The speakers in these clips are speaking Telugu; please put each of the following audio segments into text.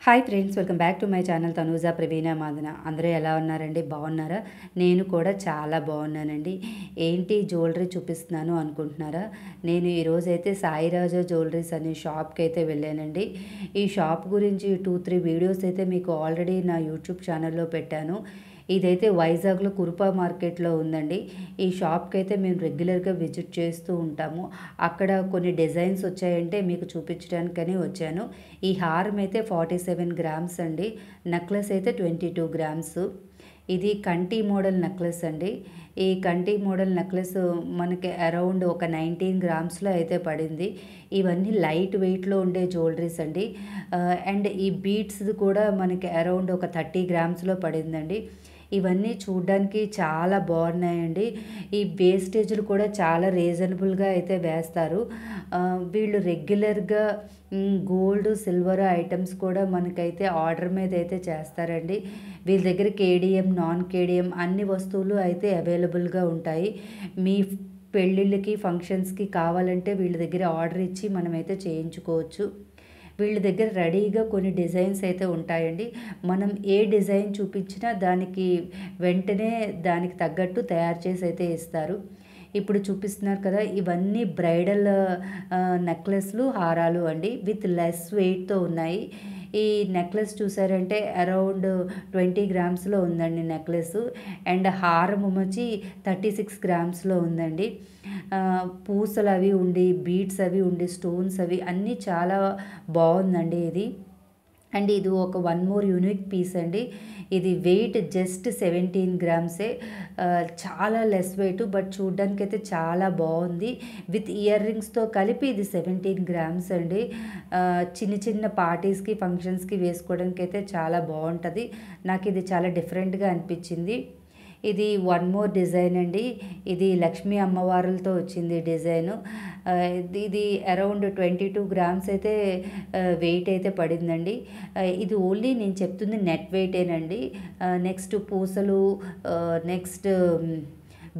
Hi friends, welcome back to my channel Tanuja Praveena Madana. అందరూ ఎలా ఉన్నారండి? బాగున్నారా? నేను కూడా చాలా బాగున్నానండి. ఏంటి జ్యువెలరీ చూపిస్తున్నాను అనుకుంటున్నారా? నేను ఈరోజైతే సాయిరాజా జ్యువెలరీస్ అనే షాప్కి అయితే వెళ్ళానండి. ఈ షాప్ గురించి 2-3 వీడియోస్ అయితే మీకు ఆల్రెడీ నా యూట్యూబ్ ఛానల్లో పెట్టాను. ఇదైతే వైజాగ్లో కురుపా మార్కెట్లో ఉందండి. ఈ షాప్కి అయితే మేము రెగ్యులర్గా విజిట్ చేస్తూ ఉంటాము. అక్కడ కొన్ని డిజైన్స్ వచ్చాయంటే మీకు చూపించడానికని వచ్చాను. ఈ హారం అయితే 47 గ్రామ్స్ అండి. నెక్లెస్ అయితే 22 గ్రామ్స్. ఇది కంటి మోడల్ నెక్లెస్ అండి. ఈ కంటి మోడల్ నెక్లెస్ మనకి అరౌండ్ ఒక 19 గ్రామ్స్లో అయితే పడింది. ఇవన్నీ లైట్ వెయిట్లో ఉండే జ్యువెలరీస్ అండి. అండ్ ఈ బీడ్స్ కూడా మనకి అరౌండ్ ఒక 30 గ్రామ్స్లో పడిందండి. ఇవన్నీ చూడ్డానికి చాలా బాగున్నాయండి. ఈ వేస్టేజ్లు కూడా చాలా రీజనబుల్గా అయితే వేస్తారు. వీళ్ళు రెగ్యులర్గా గోల్డ్, సిల్వర్ ఐటమ్స్ కూడా మనకైతే ఆర్డర్ మీద అయితే చేస్తారండి. వీళ్ళ దగ్గర కేడిఎం, నాన్ కేడిఎం అన్ని వస్తువులు అయితే అవైలబుల్గా ఉంటాయి. మీ పెళ్ళిళ్ళకి, ఫంక్షన్స్కి కావాలంటే వీళ్ళ దగ్గర ఆర్డర్ ఇచ్చి మనమైతే చేయించుకోవచ్చు. వీళ్ళ దగ్గర రెడీగా కొన్ని డిజైన్స్ అయితే ఉంటాయండి. మనం ఏ డిజైన్ చూపించినా దానికి వెంటనే దానికి తగ్గట్టు తయారు చేసి అయితే ఇస్తారు. ఇప్పుడు చూపిస్తున్నారు కదా, ఇవన్నీ బ్రైడల్ నెక్లెస్లు, హారాలు అండి. విత్ లెస్ వెయిట్తో ఉన్నాయి. ఈ నెక్లెస్ చూసారంటే అరౌండ్ 20 గ్రామ్స్లో ఉందండి నెక్లెస్. అండ్ హారం వచ్చి 36 గ్రామ్స్లో ఉందండి. పూసలు అవి ఉండి, బీడ్స్ అవి ఉండి, స్టోన్స్ అవి అన్నీ చాలా బాగుందండి ఇది. అండ్ ఇది ఒక వన్ మోర్ యూనిక్ పీస్ అండి. ఇది వెయిట్ జస్ట్ 17 గ్రామ్సే. చాలా లెస్ వెయిట్, బట్ చూడ్డానికి అయితే చాలా బాగుంది. విత్ ఇయర్ రింగ్స్తో కలిపి ఇది 17 గ్రామ్స్ అండి. చిన్న చిన్న పార్టీస్కి, ఫంక్షన్స్కి వేసుకోవడానికి అయితే చాలా బాగుంటుంది. నాకు ఇది చాలా డిఫరెంట్గా అనిపించింది. ఇది వన్ మోర్ డిజైన్ అండి. ఇది లక్ష్మీ అమ్మవారులతో వచ్చింది డిజైను. ఇది అరౌండ్ 22 గ్రామ్స్ అయితే వెయిట్ అయితే పడిందండి. ఇది ఓన్లీ నేను చెప్తుంది నెట్ వెయిటేనండి. నెక్స్ట్ పూసలు, నెక్స్ట్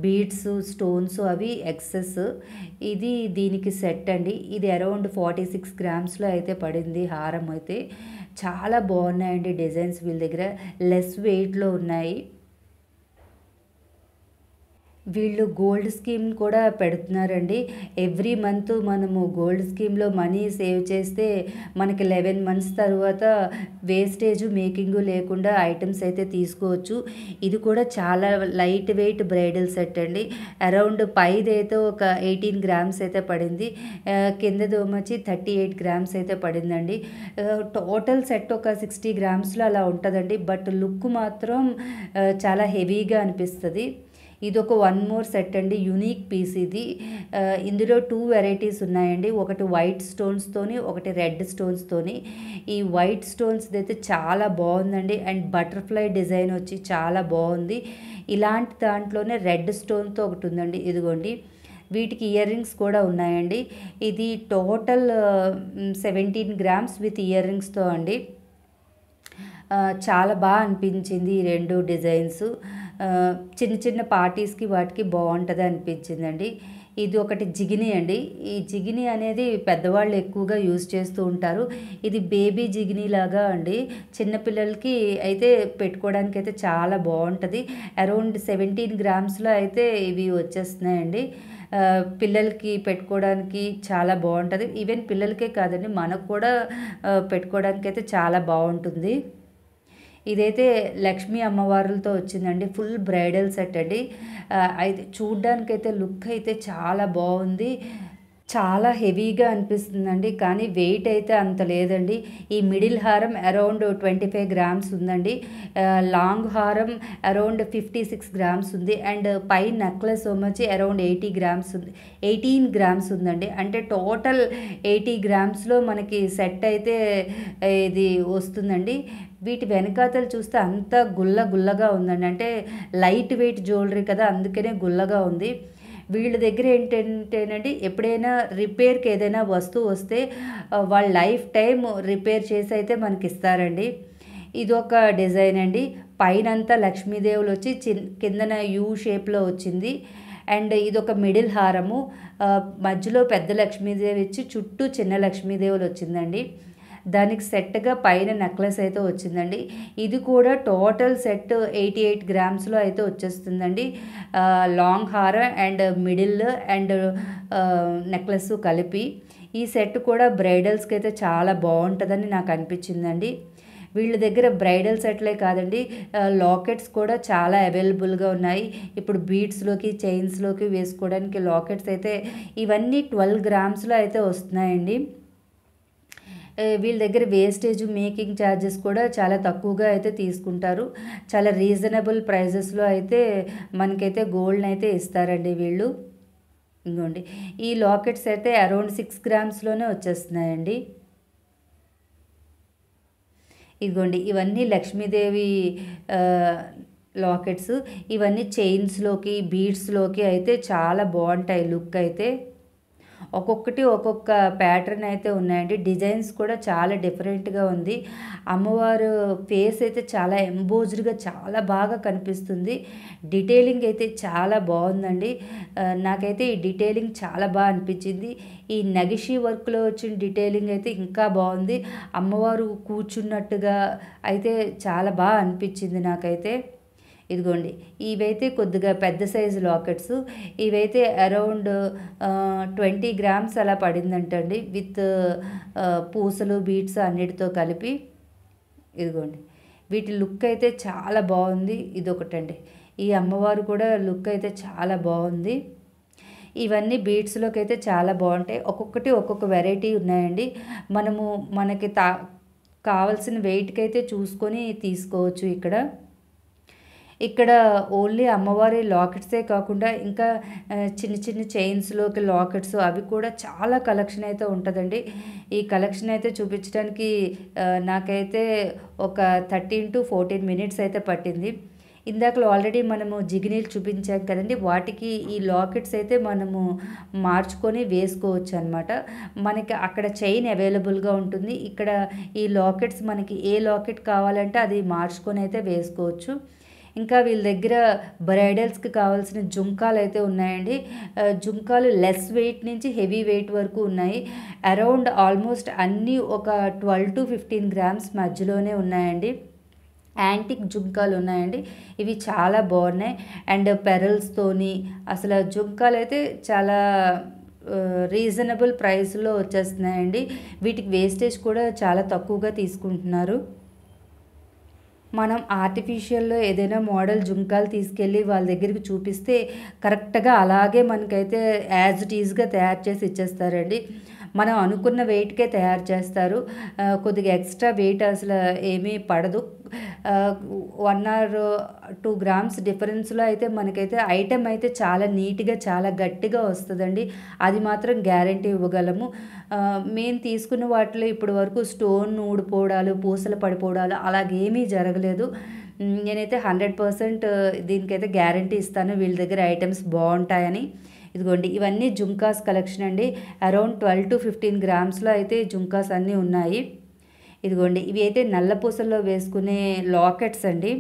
బీడ్స్, స్టోన్స్ అవి ఎక్సెస్. ఇది దీనికి సెట్ అండి. ఇది అరౌండ్ 46 గ్రామ్స్లో అయితే పడింది. హారం అయితే చాలా బాగున్నాయండి డిజైన్స్. వీళ్ళ దగ్గర లెస్ వెయిట్లో ఉన్నాయి. వీళ్ళు గోల్డ్ స్కీమ్ కూడా పెడుతున్నారండి. ఎవ్రీ మంత్ మనము గోల్డ్ స్కీమ్లో మనీ సేవ్ చేస్తే మనకి 11 మంత్స్ తర్వాత వేస్టేజ్, మేకింగ్ లేకుండా ఐటమ్స్ అయితే తీసుకోవచ్చు. ఇది కూడా చాలా లైట్ వెయిట్ బ్రైడల్ సెట్ అండి. అరౌండ్ పైది అయితే ఒక 18 గ్రామ్స్ అయితే పడింది. కిందది వచ్చి 38 గ్రామ్స్ అయితే పడిందండి. టోటల్ సెట్ ఒక 60 గ్రామ్స్లో అలా ఉంటుందండి. బట్ లుక్ మాత్రం చాలా హెవీగా అనిపిస్తుంది. ఇది ఒక వన్ మోర్ సెట్ అండి. యూనిక్ పీస్ ఇది. ఇందులో 2 వెరైటీస్ ఉన్నాయండి. ఒకటి వైట్ స్టోన్స్తోని, ఒకటి రెడ్ స్టోన్స్తోని. ఈ వైట్ స్టోన్స్ అయితే చాలా బాగుందండి. అండ్ బటర్ఫ్లై డిజైన్ వచ్చి చాలా బాగుంది. ఇలాంటి దాంట్లోనే రెడ్ స్టోన్తో ఒకటి ఉందండి. ఇదిగోండి, వీటికి ఇయర్ రింగ్స్ కూడా ఉన్నాయండి. ఇది టోటల్ 17 గ్రామ్స్ విత్ ఇయర్ రింగ్స్తో అండి. చాలా బాగా అనిపించింది ఈ 2 డిజైన్స్. చిన్న చిన్న పార్టీస్కి వాటికి బాగుంటుంది అనిపించిందండి. ఇది ఒకటి జిగిని అండి. ఈ జిగిని అనేది పెద్దవాళ్ళు ఎక్కువగా యూజ్ చేస్తూ ఉంటారు. ఇది బేబీ జిగిని లాగా అండి. చిన్నపిల్లలకి అయితే పెట్టుకోవడానికి అయితే చాలా బాగుంటుంది. అరౌండ్ 17 గ్రామ్స్లో అయితే ఇవి వచ్చేస్తున్నాయండి. పిల్లలకి పెట్టుకోవడానికి చాలా బాగుంటుంది. ఈవెన్ పిల్లలకే కాదండి, మనకు కూడా పెట్టుకోవడానికి అయితే చాలా బాగుంటుంది. ఇదైతే లక్ష్మీ అమ్మవారులతో వచ్చిందండి. ఫుల్ బ్రైడల్ సెట్ అండి. అయితే చూడ్డానికైతే లుక్ అయితే చాలా బాగుంది. చాలా హెవీగా అనిపిస్తుందండి, కానీ వెయిట్ అయితే అంత లేదండి. ఈ మిడిల్ హారం అరౌండ్ 25 గ్రామ్స్ ఉందండి. లాంగ్ హారం అరౌండ్ 56 గ్రామ్స్ ఉంది. అండ్ పై నెక్లెస్ వచ్చి అరౌండ్ 80 గ్రామ్స్ ఉంది. 18 గ్రామ్స్ ఉందండి. అంటే టోటల్ 80 గ్రామ్స్లో మనకి సెట్ అయితే ఇది వస్తుందండి. వీటి వెనకాతలు చూస్తే అంతా గుల్లగా ఉందండి. అంటే లైట్ వెయిట్ జ్యువెలరీ కదా, అందుకనే గుల్లగా ఉంది. వీళ్ళ దగ్గర ఏంటంటేనండి, ఎప్పుడైనా రిపేర్కి ఏదైనా వస్తువు వస్తే వాళ్ళ లైఫ్ టైం రిపేర్ చేసి అయితే మనకి ఇస్తారండి. ఇదొక డిజైన్ అండి. పైనంతా లక్ష్మీదేవులు వచ్చి కిందన యూ షేప్లో వచ్చింది. అండ్ ఇదొక మిడిల్ హారము. మధ్యలో పెద్ద లక్ష్మీదేవి ఇచ్చి చుట్టూ చిన్న లక్ష్మీదేవులు వచ్చిందండి. దానికి సెట్గా పైన నెక్లెస్ అయితే వచ్చిందండి. ఇది కూడా టోటల్ సెట్ 88 గ్రామ్స్లో అయితే వచ్చేస్తుందండి. లాంగ్ హారం అండ్ మిడిల్ అండ్ నెక్లెస్ కలిపి. ఈ సెట్ కూడా బ్రైడల్స్కి అయితే చాలా బాగుంటుందని నాకు అనిపించిందండి. వీళ్ళ దగ్గర బ్రైడల్ సెట్లే కాదండి, లాకెట్స్ కూడా చాలా అవైలబుల్గా ఉన్నాయి. ఇప్పుడు బీడ్స్లోకి చైన్స్లోకి వేసుకోవడానికి లాకెట్స్ అయితే ఇవన్నీ 12 గ్రామ్స్లో అయితే వస్తున్నాయండి. వీళ్ళ దగ్గర వేస్టేజ్ మేకింగ్ ఛార్జెస్ కూడా చాలా తక్కువగా అయితే తీసుకుంటారు. చాలా రీజనబుల్ ప్రైజెస్లో అయితే మనకైతే గోల్డ్ని అయితే ఇస్తారండి వీళ్ళు. ఇంకోండి ఈ లాకెట్స్ అయితే అరౌండ్ 6 గ్రామ్స్లోనే వచ్చేస్తున్నాయండి. ఇదిగోండి ఇవన్నీ లక్ష్మీదేవి లాకెట్స్. ఇవన్నీ చైన్స్లోకి బీడ్స్లోకి అయితే చాలా బాగుంటాయి లుక్ అయితే. ఒక్కొక్కటి ఒక్కొక్క ప్యాటర్న్ అయితే ఉన్నాయండి. డిజైన్స్ కూడా చాలా డిఫరెంట్గా ఉంది. అమ్మవారు ఫేస్ అయితే చాలా ఎంబోజ్డ్గా చాలా బాగా కనిపిస్తుంది. డీటెయిలింగ్ అయితే చాలా బాగుందండి. నాకైతే ఈ డీటెయిలింగ్ చాలా బాగా అనిపించింది. ఈ నగిషి వర్క్లో వచ్చిన డీటెయిలింగ్ అయితే ఇంకా బాగుంది. అమ్మవారు కూర్చున్నట్టుగా అయితే చాలా బాగా అనిపించింది నాకైతే. ఇదిగోండి ఇవైతే కొద్దిగా పెద్ద సైజు లాకెట్స్. ఇవైతే అరౌండ్ 20 గ్రామ్స్ అలా పడిందంటండి, విత్ పూసలు బీడ్స్ అన్నిటితో కలిపి. ఇదిగోండి వీటి లుక్ అయితే చాలా బాగుంది. ఇదొకటండి, ఈ అమ్మవారు కూడా లుక్ అయితే చాలా బాగుంది. ఇవన్నీ బీడ్స్లోకి అయితే చాలా బాగుంటాయి. ఒక్కొక్కటి ఒక్కొక్క వెరైటీ ఉన్నాయండి. మనకి కావాల్సిన వెయిట్కి అయితే చూసుకొని తీసుకోవచ్చు. ఇక్కడ ఓన్లీ అమ్మవారి లాకెట్సే కాకుండా ఇంకా చిన్న చిన్న చైన్స్లోకి లాకెట్స్ అవి కూడా చాలా కలెక్షన్ అయితే ఉంటుందండి. ఈ కలెక్షన్ అయితే చూపించడానికి నాకైతే ఒక 13 to 14 మినిట్స్ అయితే పట్టింది. ఇందాకలో ఆల్రెడీ మనము జిగినీలు చూపించాం కదండి, వాటికి ఈ లాకెట్స్ అయితే మనము మార్చుకొని వేసుకోవచ్చు అనమాట. మనకి అక్కడ చైన్ అవైలబుల్గా ఉంటుంది. ఇక్కడ ఈ లాకెట్స్ మనకి ఏ లాకెట్ కావాలంటే అది మార్చుకొని అయితే వేసుకోవచ్చు. ఇంకా వీళ్ళ దగ్గర బ్రైడల్స్కి కావాల్సిన జుంకాలు అయితే ఉన్నాయండి. జుంకాలు లెస్ వెయిట్ నుంచి హెవీ వెయిట్ వరకు ఉన్నాయి. అరౌండ్ ఆల్మోస్ట్ అన్నీ ఒక 12 to 15 గ్రామ్స్ మధ్యలోనే ఉన్నాయండి. యాంటిక్ జుంకాలు ఉన్నాయండి. ఇవి చాలా బాగున్నాయి. అండ్ పెరల్స్తోని అసలు జుంకాలు అయితే చాలా రీజనబుల్ ప్రైస్లో వచ్చేస్తున్నాయండి. వీటికి వేస్టేజ్ కూడా చాలా తక్కువగా తీసుకుంటున్నారు. మనం ఆర్టిఫిషియల్లో ఏదైనా మోడల్ జుంకాలు తీసుకెళ్ళి వాళ్ళ దగ్గరికి చూపిస్తే కరెక్ట్గా అలాగే మనకైతే యాజ్ ఇట్ ఈజ్గా తయారు చేసి ఇచ్చేస్తారండి. మనం అనుకున్న వెయిట్కే తయారు చేస్తారు. కొద్దిగా ఎక్స్ట్రా వెయిట్ అసలు ఏమీ పడదు. 1 or 2 గ్రామ్స్ డిఫరెన్స్లో అయితే మనకైతే ఐటెం అయితే చాలా నీట్గా చాలా గట్టిగా వస్తుందండి. అది మాత్రం గ్యారంటీ ఇవ్వగలము. మేము తీసుకున్న వాటిలో ఇప్పటి వరకు స్టోన్ ఊడిపోవడాలు పూసలు పడిపోవడాలు అలాగేమీ జరగలేదు. నేనైతే 100% దీనికైతే గ్యారంటీ ఇస్తాను, వీళ్ళ దగ్గర ఐటమ్స్ బాగుంటాయని. ఇదిగోండి ఇవన్నీ జుంకాస్ కలెక్షన్ అండి. అరౌండ్ 12 to 15 గ్రామ్స్లో అయితే జుంకాస్ అన్నీ ఉన్నాయి. ఇదిగోండి ఇవి అయితే నల్ల పూసల్లో వేసుకునే లాకెట్స్ అండి.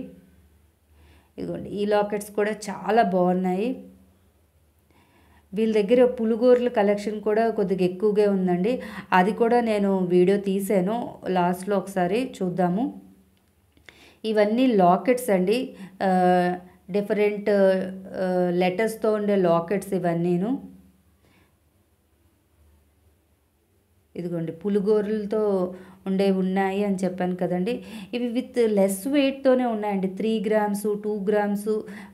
ఇదిగోండి ఈ లాకెట్స్ కూడా చాలా బాగున్నాయి. వీళ్ళ దగ్గర పులుగోర్ల కలెక్షన్ కూడా కొద్దిగా ఎక్కువగా ఉందండి. అది కూడా నేను వీడియో తీసాను, లాస్ట్లో ఒకసారి చూద్దాము. ఇవన్నీ లాకెట్స్ అండి, డిఫరెంట్ లెటర్స్తో ఉండే లాకెట్స్ ఇవన్నీను. ఇదిగోండి పులుగోర్లతో ఉన్నాయి అని చెప్పాను కదండి. ఇవి విత్ లెస్ వెయిట్తోనే ఉన్నాయండి. 3 గ్రామ్స్ 2 గ్రామ్స్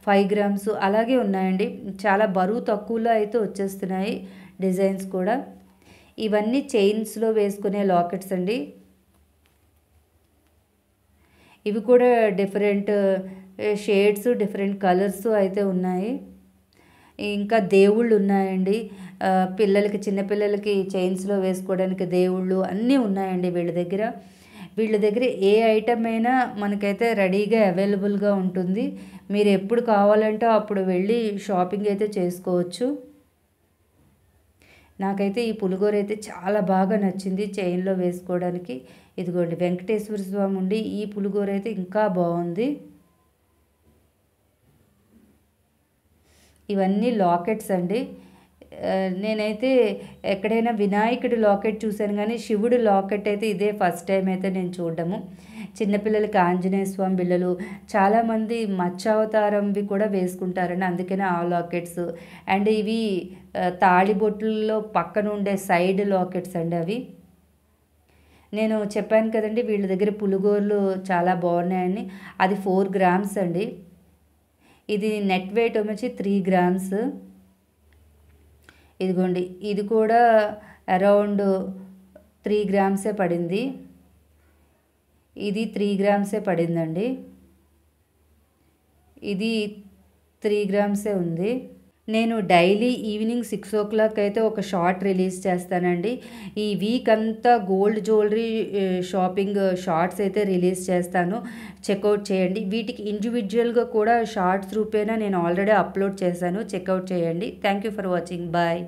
5 గ్రామ్స్ అలాగే ఉన్నాయండి. చాలా బరువు తక్కువలో అయితే వచ్చేస్తున్నాయి డిజైన్స్ కూడా. ఇవన్నీ చైన్స్లో వేసుకునే లాకెట్స్ అండి. ఇవి కూడా డిఫరెంట్ షేడ్స్ డిఫరెంట్ కలర్స్ అయితే ఉన్నాయి. ఇంకా దేవుళ్ళు ఉన్నాయండి. పిల్లలకి చిన్నపిల్లలకి చైన్స్లో వేసుకోవడానికి దేవుళ్ళు అన్నీ ఉన్నాయండి వీళ్ళ దగ్గర ఏ ఐటమ్ అయినా మనకైతే రెడీగా అవైలబుల్గా ఉంటుంది. మీరు ఎప్పుడు కావాలంటే అప్పుడు వెళ్ళి షాపింగ్ అయితే చేసుకోవచ్చు. నాకైతే ఈ పులిగోర అయితే చాలా బాగా నచ్చింది చైన్లో వేసుకోవడానికి. ఇదిగోండి వెంకటేశ్వర స్వామి ఉండి ఈ పులిగోర అయితే ఇంకా బాగుంది. ఇవన్నీ లాకెట్స్ అండి. నేనైతే ఎక్కడైనా వినాయకుడి లాకెట్ చూశాను కానీ శివుడు లాకెట్ అయితే ఇదే ఫస్ట్ టైం అయితే నేను చూడడము. చిన్నపిల్లలకి ఆంజనేయ స్వామి బిళ్ళలు, చాలామంది మత్స్యావతారంవి కూడా వేసుకుంటారండి, అందుకనే ఆ లాకెట్స్. అండ్ ఇవి తాళిబొట్టుల్లో పక్కన ఉండే సైడ్ లాకెట్స్ అండి అవి. నేను చెప్పాను కదండి వీళ్ళ దగ్గర పులిగోర్లు చాలా బాగున్నాయని, అది 4 గ్రామ్స్ అండి. ఇది నెట్ వెయిట్ వచ్చి 3 గ్రామ్స్. ఇదిగోండి ఇది కూడా అరౌండ్ 3 గ్రామ్సే పడింది. ఇది 3 గ్రామ్సే పడిందండి. ఇది 3 గ్రామ్సే ఉంది. నేను డైలీ ఈవినింగ్ 6 o'clock అయితే ఒక షార్ట్ రిలీజ్ చేస్తానండి. ఈ వీక్ అంతా గోల్డ్ జ్యువెలరీ షాపింగ్ షార్ట్స్ అయితే రిలీజ్ చేస్తాను, చెక్అవుట్ చేయండి. వీటికి ఇండివిజువల్గా కూడా షార్ట్స్ రూపేణా నేను ఆల్రెడీ అప్లోడ్ చేశాను, చెక్అవుట్ చేయండి. Thank you for watching. Bye.